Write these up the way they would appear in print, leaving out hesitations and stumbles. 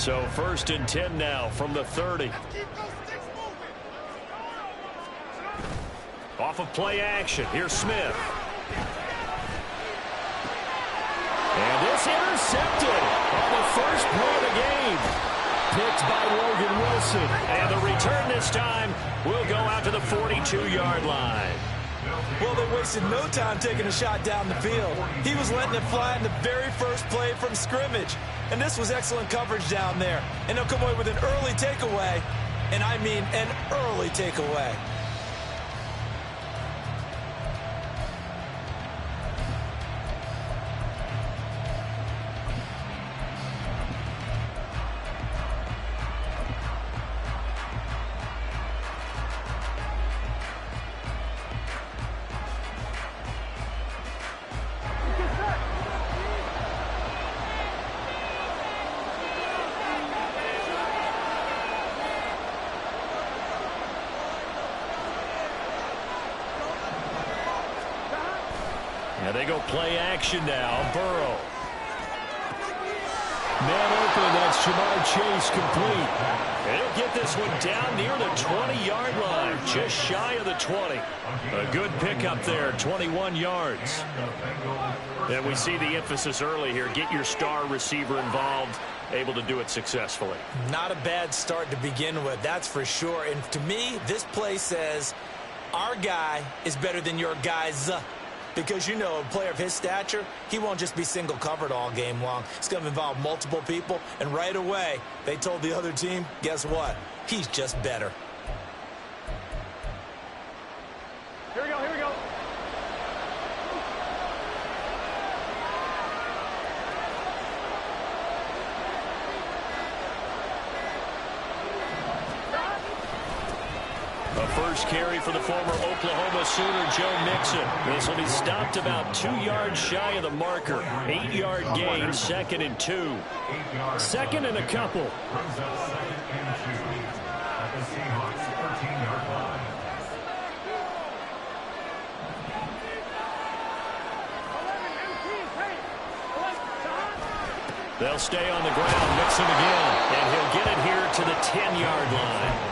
So 1st and 10 now from the 30. Off of play action. Here's Smith. And this intercepted on the first play of the game. Picked by Logan Wilson. And the return this time will go out to the 42-yard line. Well, they wasted no time taking a shot down the field. He was letting it fly in the very first play from scrimmage. And this was excellent coverage down there. And they'll come away with an early takeaway. And I mean an early takeaway. And they go play action now. Burrow. Man open. That's Jamar Chase complete. And he'll get this one down near the 20-yard line. Just shy of the 20. A good pickup there. 21 yards. And we see the emphasis early here. Get your star receiver involved. Able to do it successfully. Not a bad start to begin with. That's for sure. And to me, this play says our guy is better than your guys. Because, you know, a player of his stature, he won't just be single covered all game long. It's going to involve multiple people. And right away, they told the other team, guess what? He's just better. Here we go, here we go. A first carry for the former Oklahoma Sooner, Joe Mixon. This will be stopped about 2 yards shy of the marker. 8-yard gain, 2nd and 2. 2nd and a couple. They'll stay on the ground. Mixon again. And he'll get it here to the 10-yard line.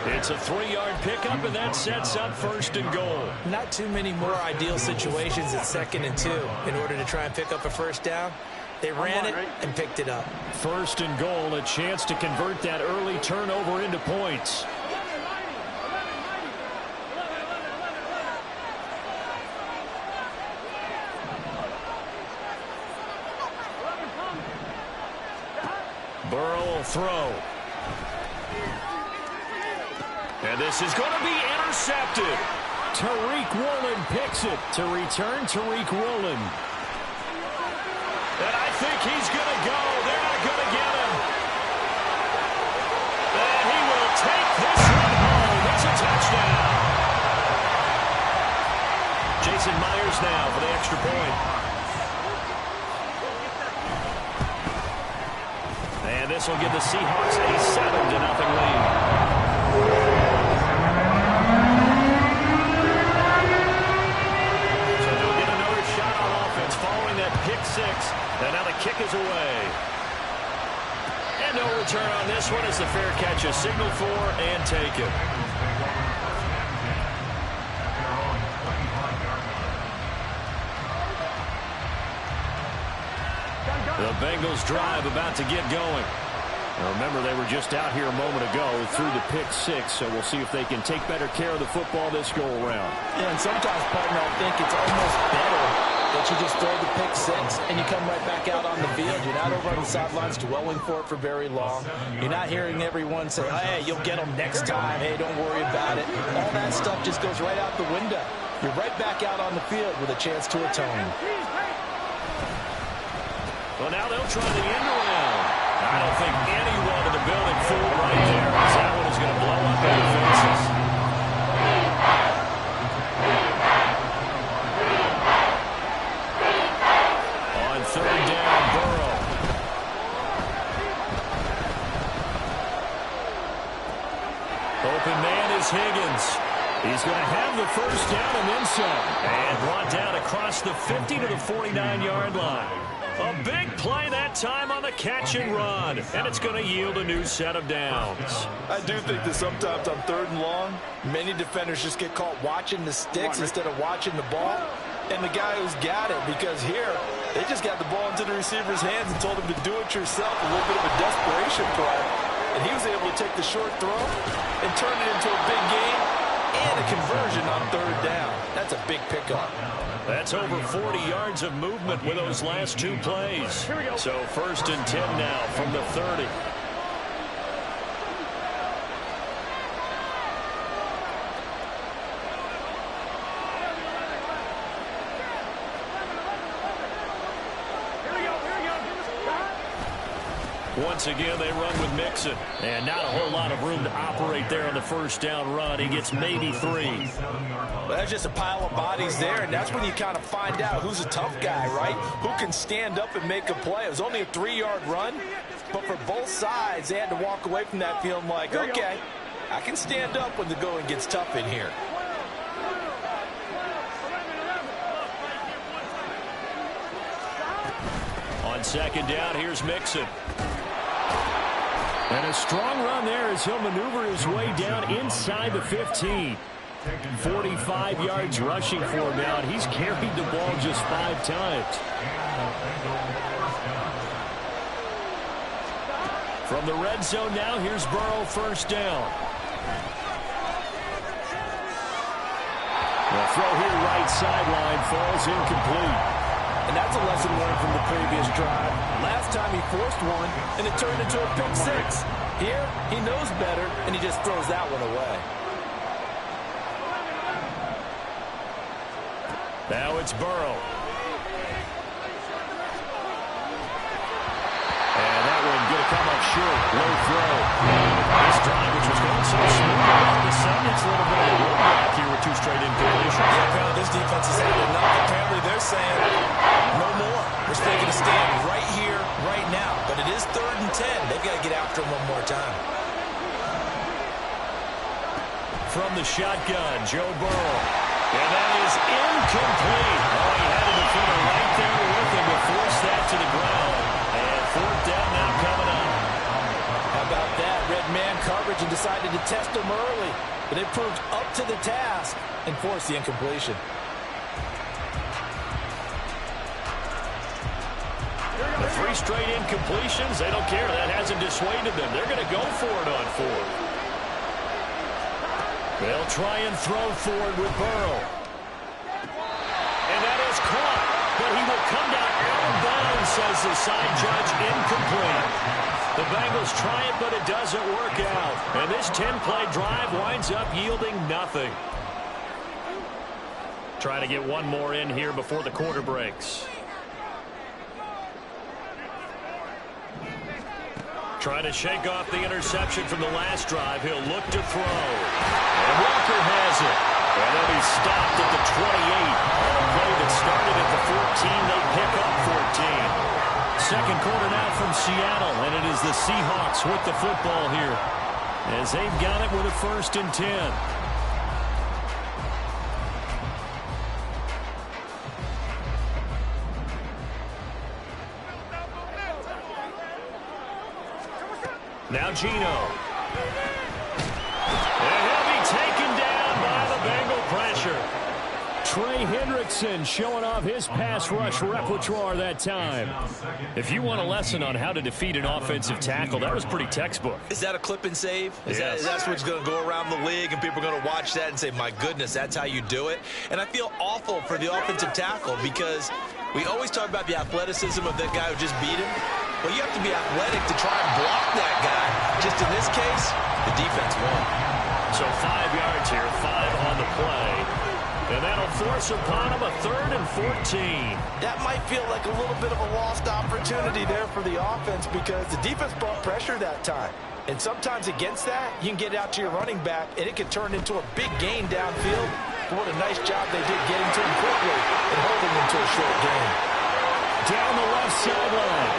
It's a 3-yard pickup, and that sets up 1st and goal. Not too many more ideal situations at 2nd and 2 in order to try and pick up a first down. They ran it and picked it up. 1st and goal, a chance to convert that early turnover into points. Burrow will throw. And this is going to be intercepted. Tariq Woolen picks it to return Tariq Woolen. And I think he's going to go. They're not going to get him. And he will take this one home. It's a touchdown. Jason Myers now for the extra point. And this will give the Seahawks a 7-0 lead. Pick 6, and now the kick is away. And no return on this one as the fair catch is signaled for and taken. The Bengals drive about to get going. Now remember, they were just out here a moment ago through the pick 6, so we'll see if they can take better care of the football this go-around. Yeah, and sometimes, partner, I think it's almost better that you just throw the pick 6 and you come right back out on the field. You're not over on the sidelines dwelling for it for very long. You're not hearing everyone say, hey, you'll get them next time. Hey, don't worry about it. All that stuff just goes right out the window. You're right back out on the field with a chance to atone. Well, now they'll try the end around. I don't think anyone in the building fooled right there, as that one is going to blow up in their faces. On 3rd down, Burrow. Open man is Higgins. He's going to have the first down and then some. And brought down across the 50 to the 49-yard line. A big play that time on the catch and run, and it's going to yield a new set of downs. I do think that sometimes on 3rd and long, many defenders just get caught watching the sticks instead of watching the ball. And the guy who's got it, because here, they just got the ball into the receiver's hands and told him to do it yourself, a little bit of a desperation play. And he was able to take the short throw and turn it into a big gain and a conversion on 3rd down. That's a big pickup. That's over 40 yards of movement with those last 2 plays. So 1st and 10 now from the 30. Once again, they run with Mixon. And not a whole lot of room to operate there on the 1st down run. He gets maybe 3. Well, that's just a pile of bodies there, and that's when you kind of find out who's a tough guy, right? Who can stand up and make a play. It was only a 3-yard run, but for both sides, they had to walk away from that feeling like, okay, I can stand up when the going gets tough in here. On 2nd down, here's Mixon. And a strong run there as he'll maneuver his way down inside the 15. 45 yards rushing for him now, and he's carried the ball just 5 times. From the red zone now, here's Burrow 1st down. The throw here right sideline falls incomplete. And that's a lesson learned from the previous drive. Last time he forced one, and it turned into a pick 6. Here, he knows better, and he just throws that one away. Now it's Burrow. And that one going to come up short. Low throw. This drive, which was going so smooth, all of a sudden it's a little bit of a rollback here with 2 straight incompletions. Yeah, apparently this defense has had enough. Apparently they're saying, no more. We're still going to stand right here, right now. But it is 3rd and 10. They've got to get after him one more time. From the shotgun, Joe Burrow. And that is incomplete. Oh, he had a defender right there with him to force that to the ground. And 4th down now coming up. How about that? Red man coverage and decided to test him early. But it proved up to the task and forced the incompletion. The 3 straight incompletions, they don't care. That hasn't dissuaded them. They're going to go for it on 4th. They'll try and throw forward with Burrow. And that is caught. But he will come down out of bounds, says the side judge. Incomplete. The Bengals try it, but it doesn't work out. And this 10-play drive winds up yielding nothing. Trying to get one more in here before the quarter breaks. Trying to shake off the interception from the last drive. He'll look to throw. And Walker has it. And then he's stopped at the 28. On a play that started at the 14, they pick up 14. 2nd quarter now from Seattle, and it is the Seahawks with the football here as they've got it with a 1st and 10. Now Geno. And he'll be taken down by the Bengal pressure. Trey Hendrickson showing off his pass rush repertoire that time. If you want a lesson on how to defeat an offensive tackle, that was pretty textbook. Is that a clip and save? Yes. That's what's going to go around the league, and people are going to watch that and say, my goodness, that's how you do it? And I feel awful for the offensive tackle because we always talk about the athleticism of that guy who just beat him. Well, you have to be athletic to try and block that guy. Just in this case, the defense won. So 5 yards here, 5 on the play. And that'll force upon him a 3rd and 14. That might feel like a little bit of a lost opportunity there for the offense because the defense brought pressure that time. And sometimes against that, you can get out to your running back, and it can turn into a big gain downfield. But what a nice job they did getting to him quickly and holding him to a short gain. Down the left sideline.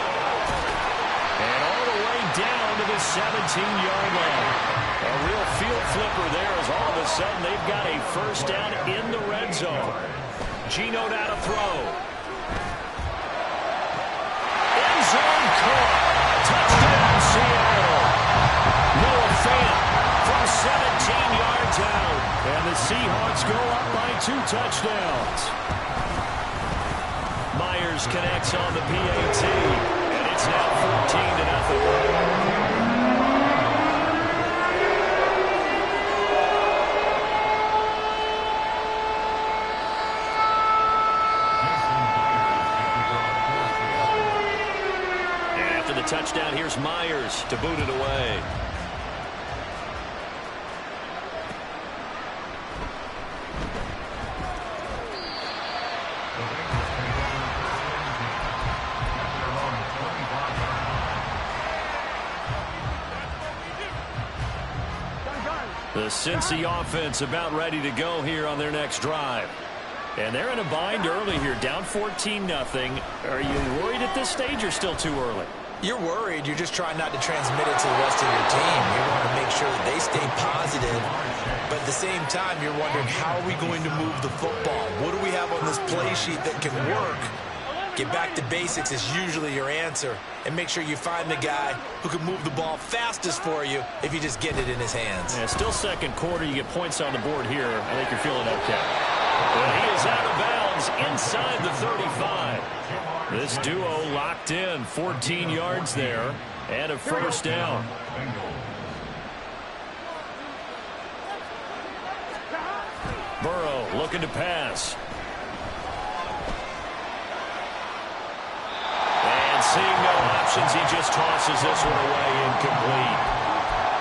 And all the way down to the 17-yard line. A real field flipper there as all of a sudden they've got a 1st down in the red zone. Geno now to throw. Seahawks go up by 2 touchdowns. Myers connects on the PAT, and it's now 14-0. Touchdown, here's Myers to boot it away. The Cincy offense about ready to go here on their next drive. And they're in a bind early here, down 14-0. Are you worried at this stage or still too early? You're worried. You're just trying not to transmit it to the rest of your team. You want to make sure that they stay positive. But at the same time, you're wondering, how are we going to move the football? What do we have on this play sheet that can work? Get back to basics is usually your answer. And make sure you find the guy who can move the ball fastest for you if you just get it in his hands. Yeah, still second quarter. You get points on the board here. I think you're feeling okay. Well, he is out of bounds inside the 35. This duo locked in, 14 yards there, and a first down. Burrow looking to pass. And seeing no options, he just tosses this one away, incomplete.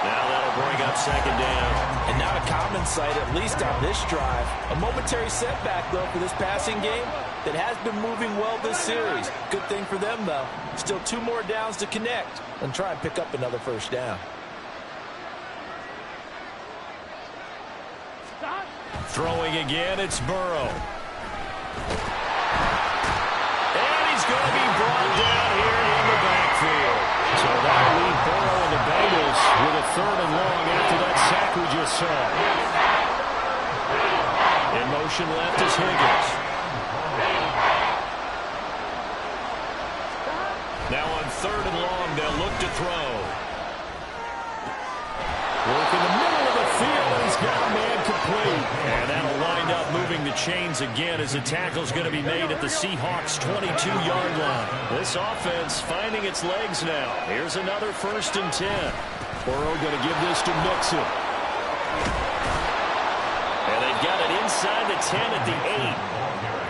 Now that'll bring up second down. And not a common sight, at least on this drive. A momentary setback, though, for this passing game that has been moving well this series. Good thing for them, though. Still 2 more downs to connect and try and pick up another first down. Throwing again, it's Burrow. And he's going to be brought down here in the backfield. So that'll leave Burrow and the Bengals with a 3rd and long after that sack we just saw. In motion left is Higgins. Now on 3rd and long, they'll look to throw. Work in the middle of the field, and he's got a man complete. And that'll wind up moving the chains again as the tackle's going to be made at the Seahawks' 22-yard line. This offense finding its legs now. Here's another 1st and 10. Burrow going to give this to Mixon. And they've got it inside the 10 at the 8.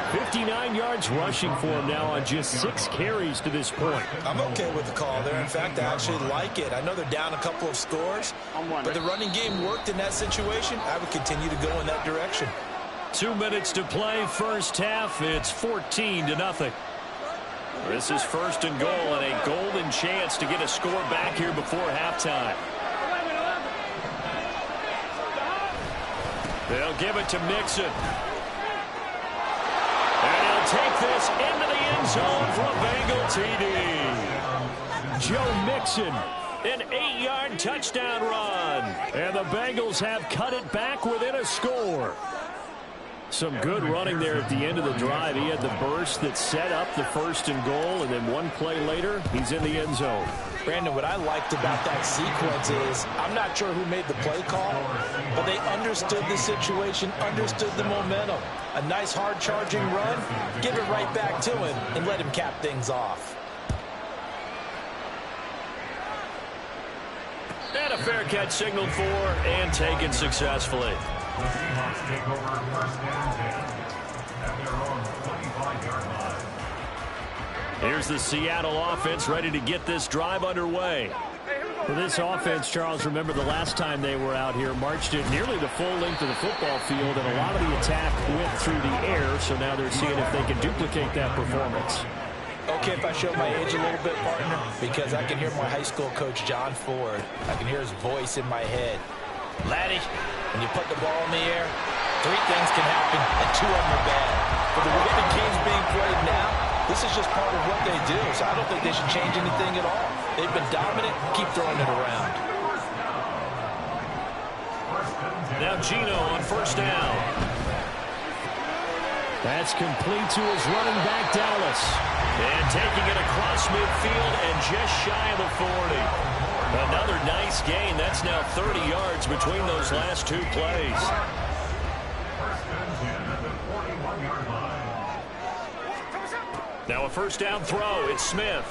59 yards rushing for him now on just 6 carries to this point. I'm okay with the call there. In fact, I actually like it. I know they're down a couple of scores, but the running game worked in that situation. I would continue to go in that direction. 2 minutes to play, first half. It's 14-0. This is 1st and goal and a golden chance to get a score back here before halftime. They'll give it to Mixon. And he'll take this into the end zone for a Bengal TD. Joe Mixon, an 8-yard touchdown run. And the Bengals have cut it back within a score. Some good running there at the end of the drive. He had the burst that set up the 1st and goal, and then 1 play later, he's in the end zone. Brandon, what I liked about that sequence is I'm not sure who made the play call, but they understood the situation, understood the momentum. A nice hard-charging run, give it right back to him, and let him cap things off. And a fair catch signaled for and taken successfully. The Seahawks take over 1st and 10 at their own 25-yard line. Here's the Seattle offense ready to get this drive underway. For this offense, Charles, remember the last time they were out here, marched it nearly the full length of the football field, and a lot of the attack went through the air, so now they're seeing if they can duplicate that performance. Okay, if I show my age a little bit, partner, because I can hear my high school coach, John Ford. I can hear his voice in my head. Laddie, when you put the ball in the air, 3 things can happen, and 2 of them are bad. For the way the game's being played now, this is just part of what they do, so I don't think they should change anything at all. They've been dominant. Keep throwing it around. Now Gino on 1st down. That's complete to his running back, Dallas. And taking it across midfield and just shy of the 40. Another nice gain. That's now 30 yards between those last 2 plays. Now a first down throw. It's Smith.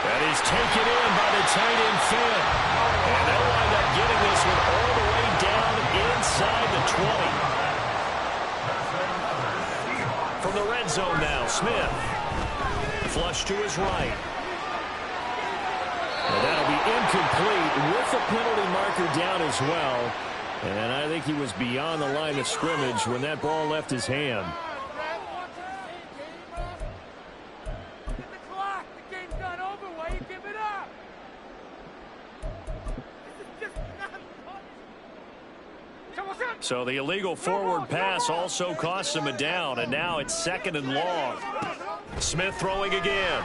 That is taken in by the tight end Finn. And they'll wind up getting this one all the way down inside the 20. From the red zone now, Smith. Flush to his right. And that'll be incomplete with the penalty marker down as well. And I think he was beyond the line of scrimmage when that ball left his hand. So the illegal forward pass also cost him a down, and now it's 2nd and long. Smith throwing again.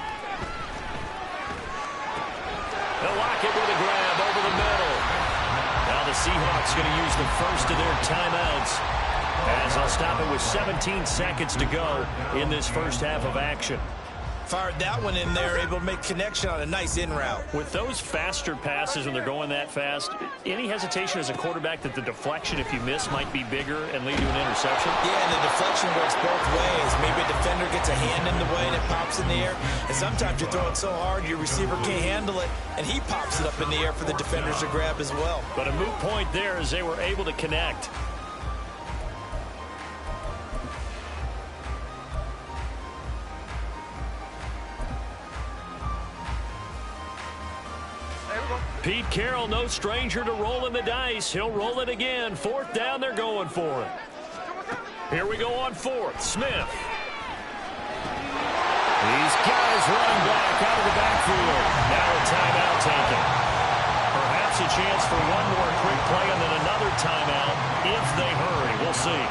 They'll lock it with a grab over the middle. Now the Seahawks going to use the first of their timeouts, as they'll stop it with 17 seconds to go in this first half of action. Fired that one in there, able to make connection on a nice in route. With those faster passes when they're going that fast, any hesitation as a quarterback that the deflection, if you miss, might be bigger and lead to an interception? Yeah, and the deflection works both ways. Maybe a defender gets a hand in the way and it pops in the air. And sometimes you throw it so hard your receiver can't handle it, and he pops it up in the air for the defenders to grab as well. But a moot point there as they were able to connect. Pete Carroll, no stranger to rolling the dice. He'll roll it again. 4th down, they're going for it. Here we go on 4th. Smith. These guys running back out of the backfield. Now a timeout taken. Perhaps a chance for one more quick play and then another timeout if they hurry. We'll see.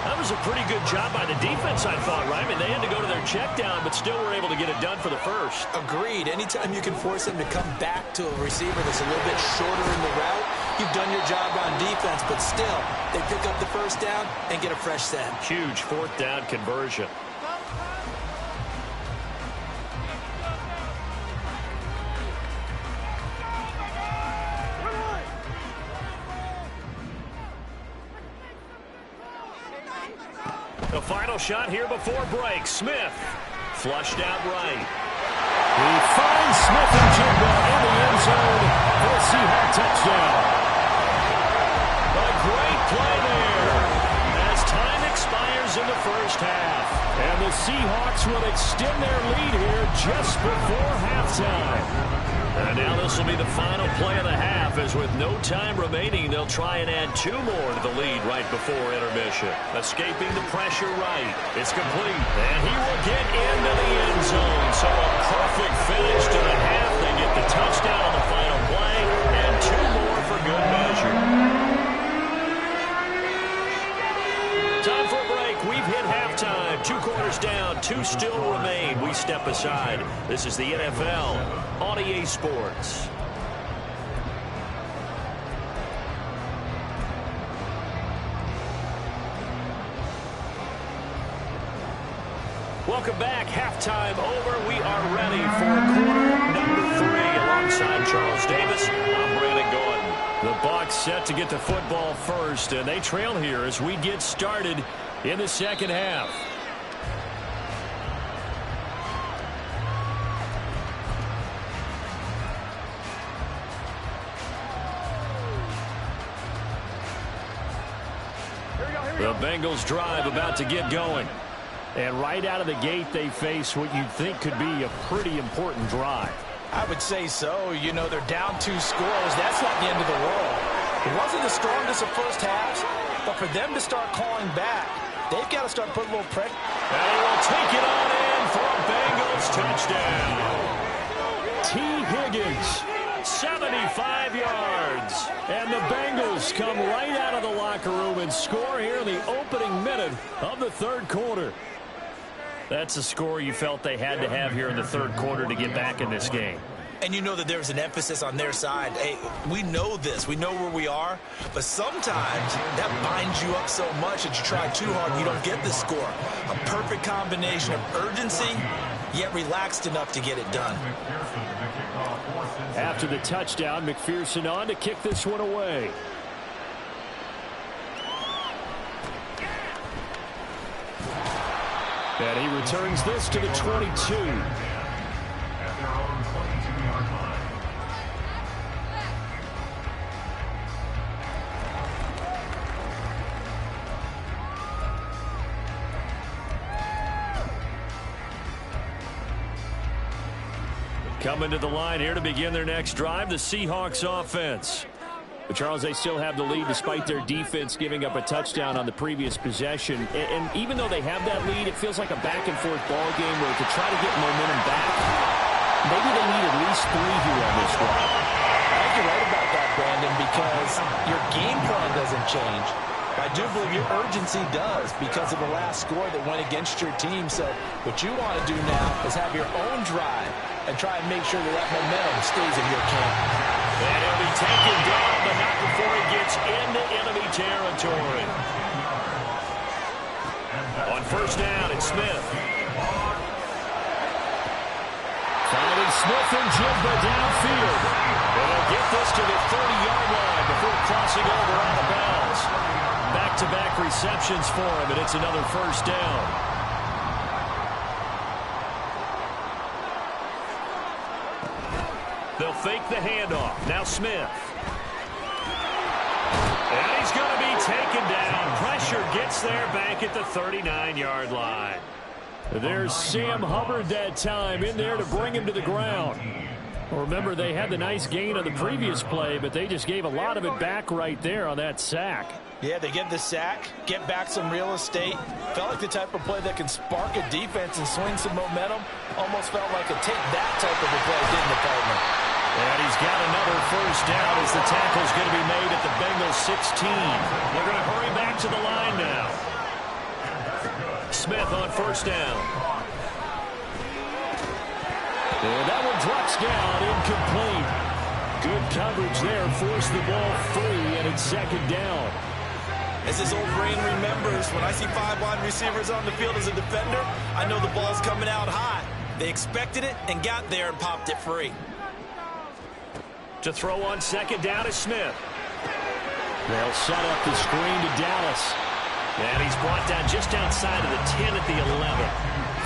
That was a pretty good job by the defense, I thought, right? I mean, they had to go to their check down, but still were able to get it done for the first. Agreed. Anytime you can force them to come back to a receiver that's a little bit shorter in the route, you've done your job on defense, but still, they pick up the first down and get a fresh set. Huge 4th down conversion. The final shot here before break. Smith flushed out right. He finds Smith and Jigba in the end zone for a Seahawk touchdown. A great play there as time expires in the first half. And the Seahawks will extend their lead here just before halftime. And now this will be the final play of the half, as with no time remaining, they'll try and add 2 more to the lead right before intermission. Escaping the pressure right. It's complete. And he will get into the end zone. So a perfect finish to the half. They get the touchdown on the final play, and 2 more for good measure. Time for a break. We've hit halftime. 2 quarters down, 2 still remain. We step aside. This is the NFL on EA Sports. Welcome back. Halftime over. We are ready for quarter number 3. Alongside Charles Davis, I'm Brandon Gordon. The Bucs set to get the football first, and they trail here as we get started in the second half. The Bengals drive about to get going. And right out of the gate, they face what you'd think could be a pretty important drive. I would say so. You know, they're down 2 scores. That's not the end of the world. It wasn't the strongest of first halves, but for them to start calling back, they've got to start putting a little pressure. And he will take it on in for a Bengals touchdown. T. Higgins, 75 yards. And the Bengals come right out of the locker room and score here in the opening minute of the 3rd quarter. That's a score you felt they had to have here in the 3rd quarter to get back in this game. And you know that there's an emphasis on their side. Hey, we know this. We know where we are. But sometimes that binds you up so much that you try too hard, you don't get the score. A perfect combination of urgency, yet relaxed enough to get it done. After the touchdown, McPherson on to kick this one away. And he returns this to the 22. At their own 22-yard line. Coming to the line here to begin their next drive, the Seahawks offense. But Charles, they still have the lead despite their defense giving up a touchdown on the previous possession. And even though they have that lead, it feels like a back-and-forth ball game where to try to get momentum back, maybe they need at least 3 here on this drive. I think you're right about that, Brandon, because your game plan doesn't change. I do believe your urgency does because of the last score that went against your team. So what you want to do now is have your own drive and try and make sure that that momentum stays in your camp. And he'll be taken down, but not before he gets into enemy territory. On first down, it's Smith. Finding Smith and Jigba downfield. And he'll get this to the 30-yard line before crossing over out of bounds. Back-to-back receptions for him, and it's another first down. They'll fake the handoff. Now Smith. And he's going to be taken down. Pressure gets there back at the 39-yard line. There's Sam Hubbard that time in there to bring him to the ground. Well, remember, they had the nice gain on the previous play, but they just gave a lot of it back right there on that sack. Yeah, they get the sack, get back some real estate. Felt like the type of play that can spark a defense and swing some momentum. Almost felt like a take that type of a play, didn't it, partner? And he's got another first down as the tackle's going to be made at the Bengals 16. They're going to hurry back to the line now. Smith on first down. And that one drops down, incomplete. Good coverage there, forced the ball free, and it's second down. As his old brain remembers, when I see 5 wide receivers on the field as a defender, I know the ball's coming out high. They expected it and got there and popped it free. To throw on second down is Smith. They'll set up the screen to Dallas. And he's brought down just outside of the 10 at the 11.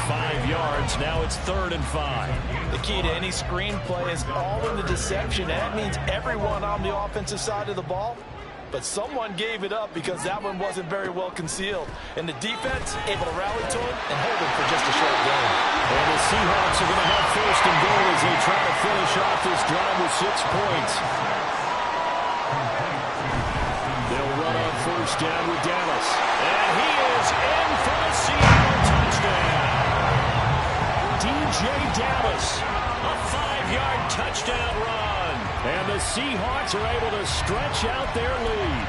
5 yards. Now it's 3rd and 5. The key to any screen play is all in the deception. And that means everyone on the offensive side of the ball. But someone gave it up because that one wasn't very well concealed. And the defense able to rally to him and hold him for just a short game. And the Seahawks are going to have first and goal as they try to finish off this drive with 6 points. They'll run on first down with Dallas. And he is in for the Seattle touchdown. DJ Dallas, a 5-yard touchdown run. And the Seahawks are able to stretch out their lead.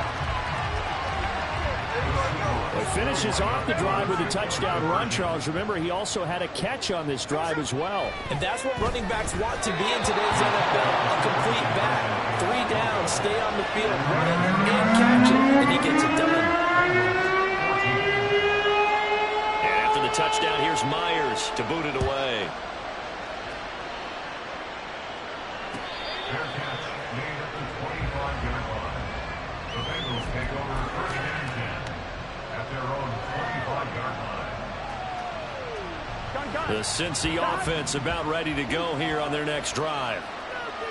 It finishes off the drive with a touchdown run, Charles. Remember, he also had a catch on this drive as well. And that's what running backs want to be in today's NFL, a complete back. 3 down, stay on the field, run it and catch it, and he gets it done. And after the touchdown, here's Myers to boot it away. Their catch made at the 25-yard line. The Bengals take over 3rd and 10 at their own 25-yard line. The Cincy offense about ready to go here on their next drive.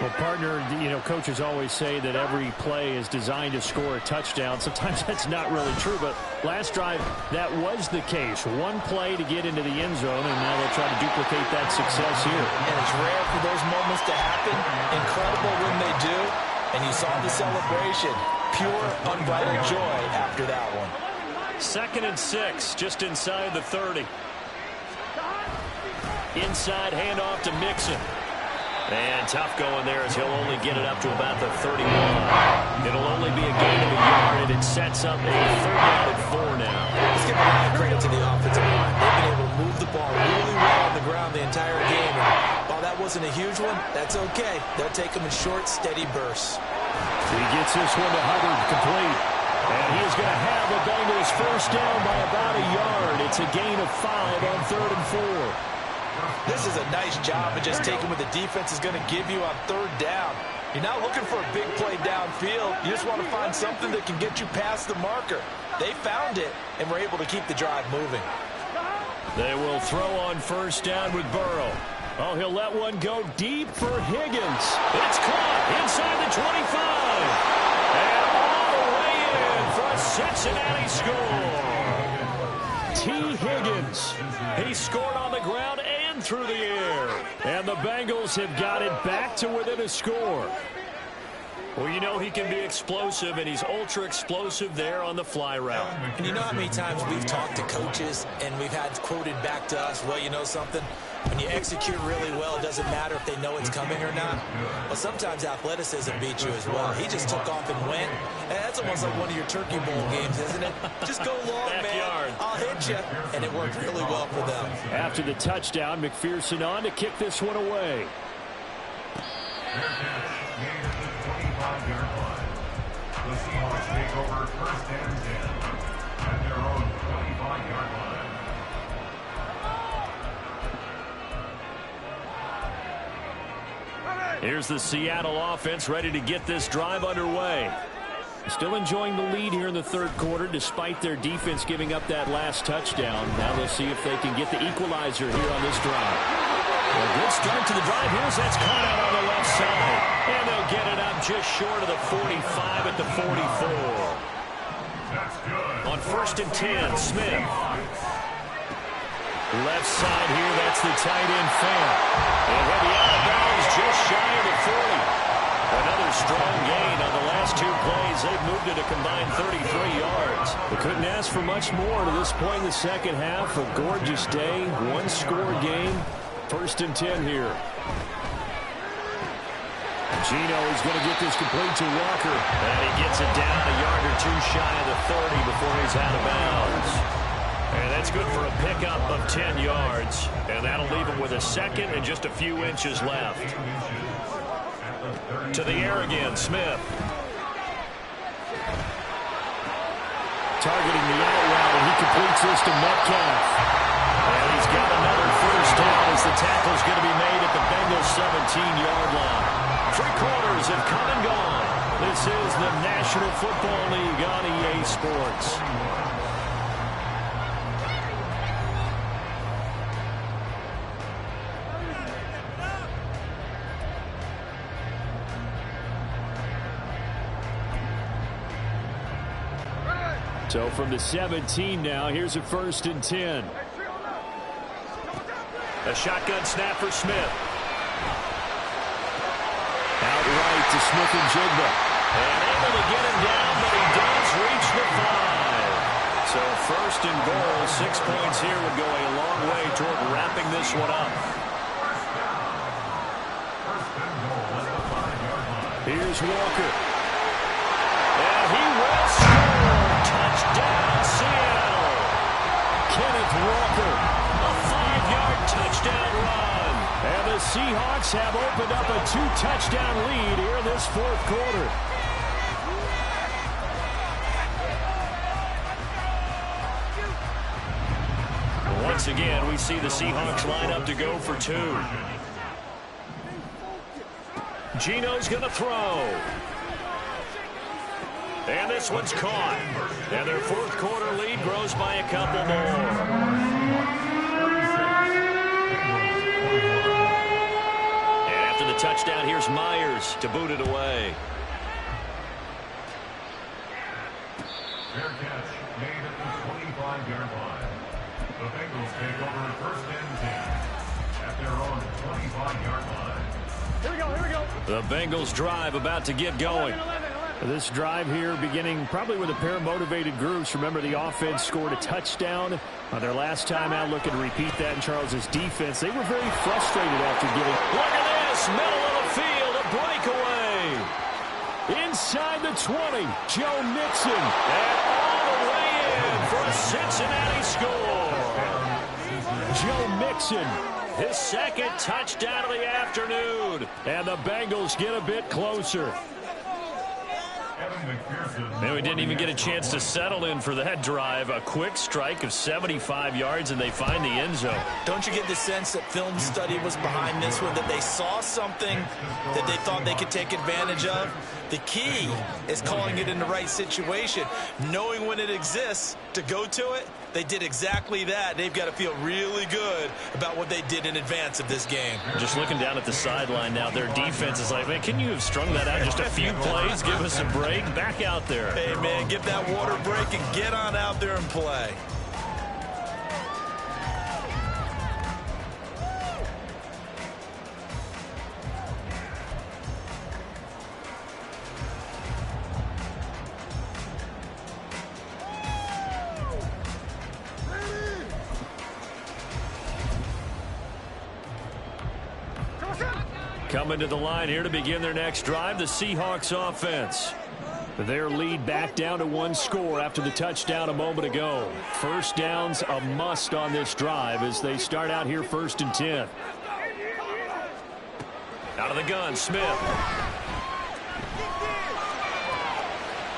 Well, partner, you know, coaches always say that every play is designed to score a touchdown. Sometimes that's not really true, but last drive, that was the case. One play to get into the end zone, and now they'll try to duplicate that success here. And it's rare for those moments to happen. Incredible when they do. And you saw the celebration. Pure, unbridled joy after that one. 2nd and 6, just inside the 30. Inside handoff to Mixon. And tough going there as he'll only get it up to about the 31. It'll only be a gain of a yard, and it sets up a 3rd down and 4 now. Let's give a lot of credit to the offensive line. They've been able to move the ball really well on the ground the entire game. And while that wasn't a huge one, that's okay. They'll take them in short, steady bursts. He gets this one to Hubbard, complete. And he's going to have the Bengals first down by about a yard. It's a gain of 5 on 3rd and 4. This is a nice job of just taking what the defense is going to give you on 3rd down. You're not looking for a big play downfield. You just want to find something that can get you past the marker. They found it and were able to keep the drive moving. They will throw on first down with Burrow. Oh, he'll let one go deep for Higgins. It's caught inside the 25. And all the way in for a Cincinnati score. T. Higgins. He scored on the ground and through the air. And the Bengals have got it back to within a score. Well, you know he can be explosive, and he's ultra-explosive there on the fly route. And you know how many times we've talked to coaches and we've had quoted back to us, well, you know something? When you execute really well, it doesn't matter if they know it's coming or not. Well, sometimes athleticism beats you as well. He just took off and went. And that's almost like one of your Turkey Bowl games, isn't it? Just go long, man. I'll hit you. And it worked really well for them. After the touchdown, McPherson on to kick this one away. The Seahawks take over first and 10 at their own 25-yard line. Here's the Seattle offense ready to get this drive underway. Still enjoying the lead here in the third quarter despite their defense giving up that last touchdown. Now they'll see if they can get the equalizer here on this drive. A good start to the drive. Here's that's caught out on the left side. And they'll get it up just short of the 45 at the 44. On first and 10, Smith. Left side here, that's the tight end Fant. And he'll be out of bounds just shy of the 40. Another strong gain on the last two plays. They've moved it a combined 33 yards. They couldn't ask for much more to this point in the second half. A gorgeous day, one-score game. First and 10 here. Gino is going to get this complete to Walker. And he gets it down a yard or two shy of the 30 before he's out of bounds. And that's good for a pickup of 10 yards. And that'll leave him with a second and just a few inches left. To the air again, Smith. Targeting the out route, and he completes this to Metcalf. And he's got another first down as the tackle's going to be made at the Bengals 17-yard line. Three quarters have come and gone. This is the National Football League on EA Sports. So from the 17 now, here's a first and 10. A shotgun snap for Smith. Outright to Smith and Jigba. And able to get him down, but he does reach the 5. So first and goal, 6 points here would go a long way toward wrapping this one up. Here's Walker. And he will score. Touchdown, Seattle. Kenneth Walker. A 5-yard touchdown run. And the Seahawks have opened up a 2-touchdown lead here in this fourth quarter. Once again, we see the Seahawks line up to go for 2. Gino's going to throw. And this one's caught. And their fourth quarter lead grows by a couple more. And after the touchdown, here's Myers to boot it away. Fair catch made at the 25-yard line. The Bengals take over first and 10 at their own 25-yard line. Here we go, here we go. The Bengals drive about to get going. This drive here beginning probably with a pair of motivated groups. Remember, the offense scored a touchdown on their last time out. Looking to repeat that in Charles's defense. They were very frustrated after getting... Look at this! Middle of the field, a breakaway! Inside the 20, Joe Mixon. And all the way in for a Cincinnati score. Joe Mixon, his second touchdown of the afternoon. And the Bengals get a bit closer. And we didn't even get a chance to settle in for that drive. A quick strike of 75 yards, and they find the end zone. Don't you get the sense that film study was behind this one, that they saw something that they thought they could take advantage of? The key is calling it in the right situation, knowing when it exists to go to it, They did exactly that. They've got to feel really good about what they did in advance of this game. Just looking down at the sideline now, their defense is like, man, can you have strung that out just a few plays? Give us a break. Back out there. Hey, man, give that water break and get on out there and play. Coming to the line here to begin their next drive, the Seahawks offense. Their lead back down to 1 score after the touchdown a moment ago. First down's a must on this drive as they start out here 1st and 10. Out of the gun, Smith.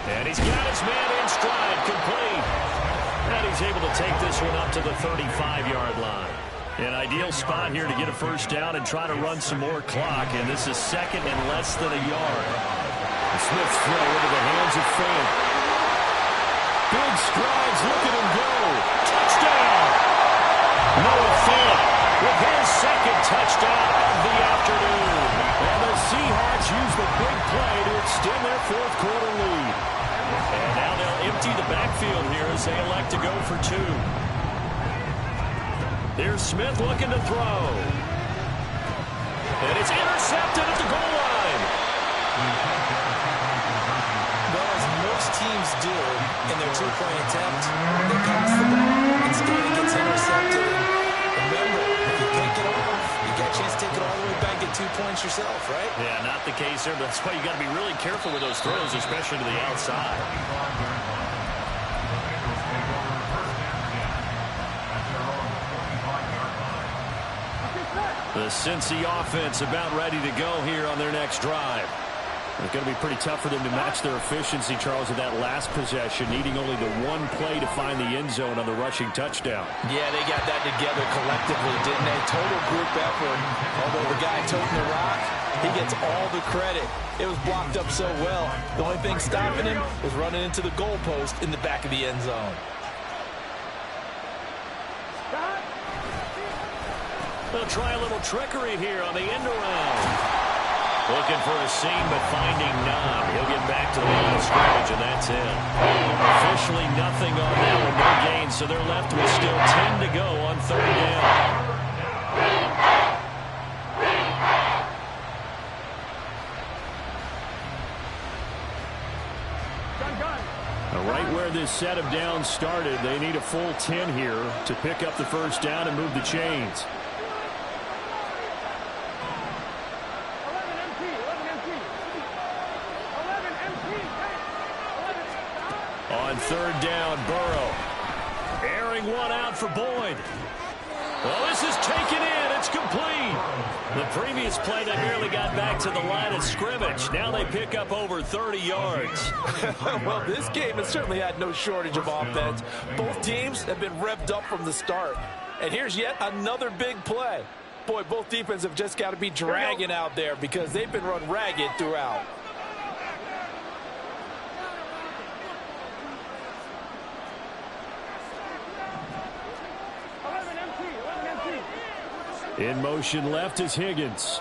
And he's got his man in stride, complete. And he's able to take this one up to the 35-yard line. An ideal spot here to get a first down and try to run some more clock. And this is 2nd and less than a yard. Smith's throw into the hands of Fant. Big strides, look at him go. Touchdown! Noah Fant with his 2nd touchdown of the afternoon. And the Seahawks use the big play to extend their 4th quarter lead. And now they'll empty the backfield here as they elect to go for 2. Here's Smith looking to throw. And it's intercepted at the goal line. Well, as most teams do in their two-point attempt, they pass the ball. Instead, it gets intercepted. Remember, if you pick it off, you got a chance to take it all the way back, get 2 points yourself, right? Yeah, not the case there, but that's why you got to be really careful with those throws, especially to the outside. The Cincy offense about ready to go here on their next drive. It's going to be pretty tough for them to match their efficiency, Charles, in that last possession, needing only the 1 play to find the end zone on the rushing touchdown. Yeah, they got that together collectively, didn't they? Total group effort. Although the guy toting the rock, he gets all the credit. It was blocked up so well. The only thing stopping him was running into the goalpost in the back of the end zone. They'll try a little trickery here on the end around. Looking for a seam, but finding none. He'll get back to the line of scrimmage, and that's it. Officially nothing on that one, no gain, so they're left with still 10 to go on 3rd down. Right where this set of downs started, they need a full 10 here to pick up the first down and move the chains. On 3rd down, Burrow. Airing one out for Boyd. Well, this is taken in. It's complete. The previous play, they merely got back to the line of scrimmage. Now they pick up over 30 yards. Well, this game has certainly had no shortage of offense. Both teams have been revved up from the start. And here's yet another big play. Boy, both defenses have just got to be dragging out there because they've been run ragged throughout. In motion left is Higgins.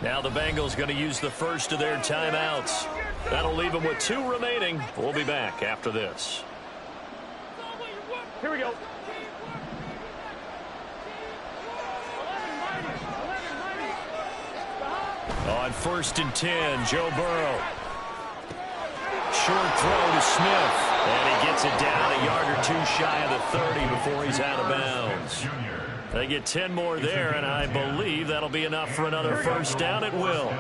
Now the Bengals going to use the first of their timeouts. That'll leave them with 2 remaining. We'll be back after this. Here we go. On 1st and 10, Joe Burrow. Short throw to Smith. And he gets it down a yard or 2 shy of the 30 before he's out of bounds. They get 10 more there, and I believe that'll be enough for another first down. It will. Here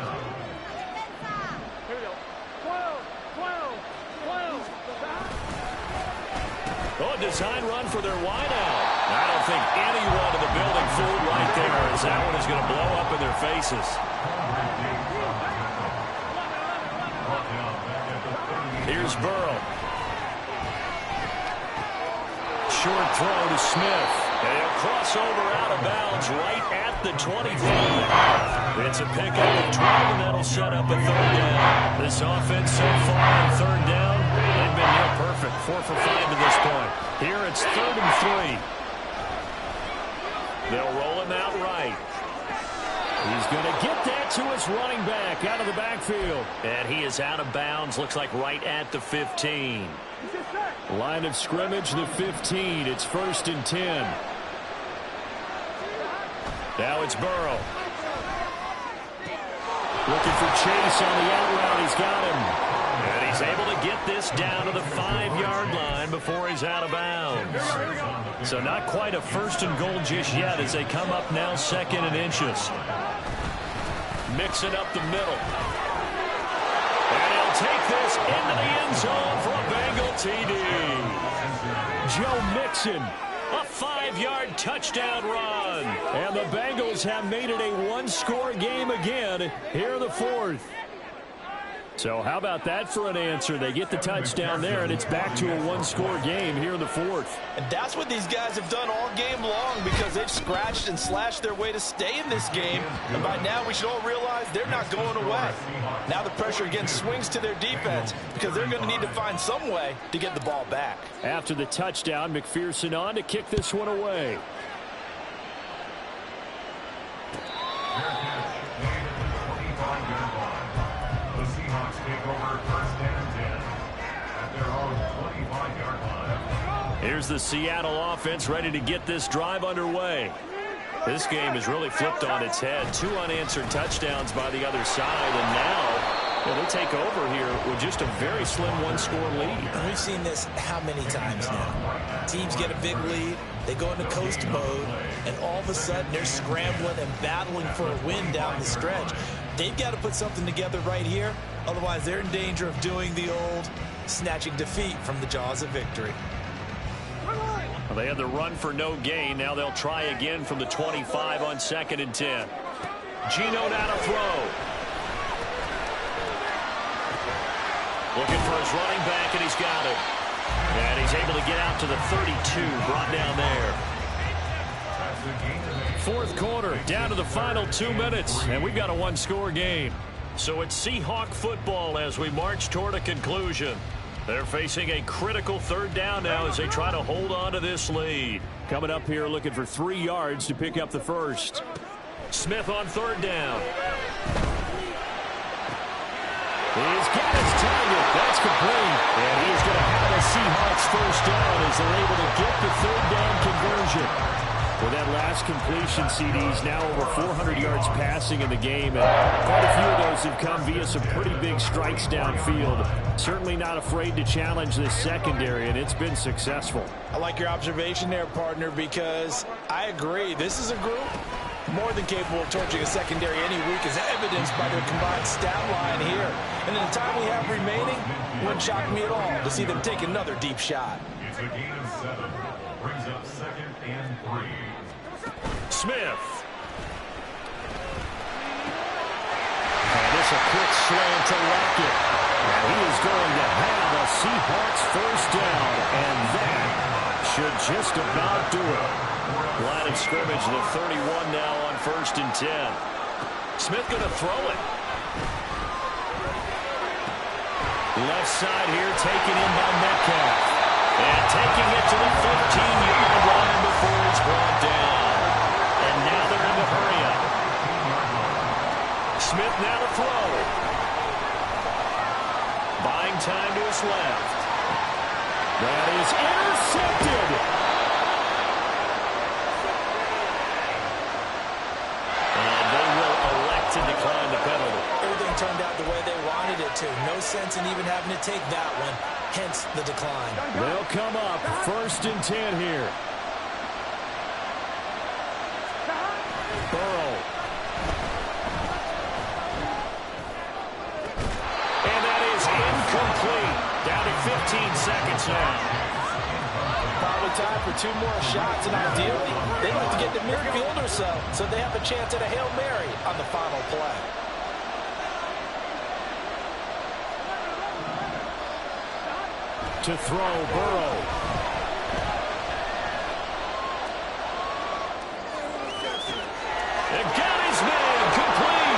we go. 12. Oh, a design run for their wideout. I don't think anyone in the building fooled right there, as that one is going to blow up in their faces. Here's Burrow. Short throw to Smith. And he'll cross over out of bounds right at the 25. It's a pickup of 12, and that'll set up a third down. This offense so far on third down, they've been near perfect. 4 for 5 to this point. Here it's 3rd and 3. They'll roll him out right. He's going to get that to his running back out of the backfield. And he is out of bounds, looks like right at the 15. Line of scrimmage, the 15. It's 1st and 10. Now it's Burrow. Looking for Chase on the out route. He's got him. And he's able to get this down to the 5-yard line before he's out of bounds. So not quite a 1st and goal just yet as they come up now 2nd and inches. Mixing up the middle. And he'll take this into the end zone for a Bengal TD. Joe Mixon. A 5-yard touchdown run. And the Bengals have made it a 1-score game again here in the 4th. So how about that for an answer? They get the touchdown there, and it's back to a 1-score game here in the 4th. And that's what these guys have done all game long because they've scratched and slashed their way to stay in this game. And by now we should all realize they're not going away. Now the pressure again swings to their defense because they're going to need to find some way to get the ball back. After the touchdown, McPherson on to kick this one away. Here's the Seattle offense ready to get this drive underway. This game has really flipped on its head. 2 unanswered touchdowns by the other side, and now they take over here with just a very slim 1-score lead. And we've seen this how many times now? Teams get a big lead, they go into coast mode, and all of a sudden they're scrambling and battling for a win down the stretch. They've got to put something together right here, otherwise they're in danger of doing the old snatching defeat from the jaws of victory. Well, they had the run for no gain. Now they'll try again from the 25 on 2nd and 10. Geno now to throw. Looking for his running back, and he's got it. And he's able to get out to the 32, brought down there. 4th quarter, down to the final 2 minutes, and we've got a 1-score game. So it's Seahawk football as we march toward a conclusion. They're facing a critical 3rd down now as they try to hold on to this lead. Coming up here looking for 3 yards to pick up the first. Smith on 3rd down. He's got his target. That's complete. And he's going to have a Seahawks 1st down as they're able to get the 3rd down conversion. With that last completion, CD's now over 400 yards passing in the game, and quite a few of those have come via some pretty big strikes downfield. Certainly not afraid to challenge this secondary, and it's been successful. I like your observation there, partner, because I agree. This is a group more than capable of torching a secondary any week, as evidenced by their combined stat line here. And in the time we have remaining, it wouldn't shock me at all to see them take another deep shot. It's a gain of 7. Brings up 2nd and 3. Smith. And this a quick slant to Lockett. And he is going to have a Seahawks 1st down, and that should just about do it. Line of scrimmage, the 31 now on 1st and 10. Smith going to throw it. Left side here, taken in by Metcalf. And taking it to the 15-yard line before it's brought down. And now they're in the hurry-up. Smith now to throw. Buying time to his left. That is intercepted. And they will elect to decline the penalty. Everything turned out the way they wanted it to. No sense in even having to take that one. Hence the decline. They'll come up 1st and 10 here. Burrow. And that is incomplete. Down to 15 seconds now. Probably time for 2 more shots, and ideally, they'd like to get to midfield or so they have a chance at a Hail Mary on the final play. To throw, Burrow. And got his man complete.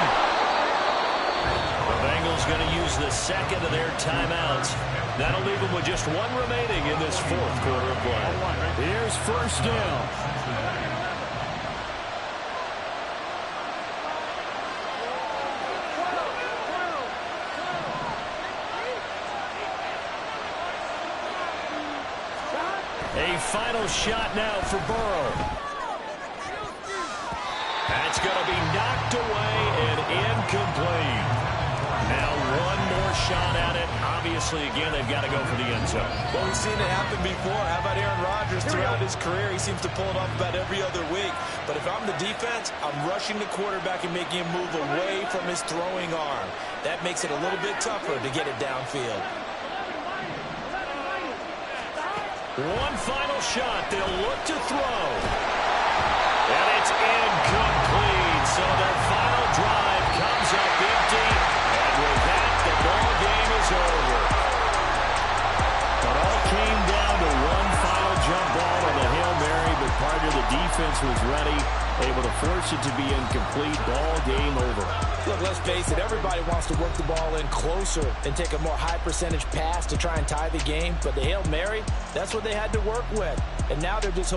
the second of their timeouts. That'll leave them with just one remaining in this fourth quarter of play. Here's first down. A final shot now for Burrow. That's going to be knocked away and incomplete. Now one more shot at it. Obviously, again, they've got to go for the end zone. Well, we've seen it happen before. How about Aaron Rodgers throughout his career? He seems to pull it off about every other week. But if I'm the defense, I'm rushing the quarterback and making him move away from his throwing arm. That makes it a little bit tougher to get it downfield. One final shot. They'll look to throw. And it's incomplete. So their final drive comes up empty. And with that, the ball game is over. It all came down to one final jump ball on the Hail Mary, but part of the defense was ready, able to force it to be incomplete. Ball game over. Look, let's face it, everybody wants to work the ball in closer and take a more high-percentage pass to try and tie the game. But the Hail Mary, that's what they had to work with. And now they're just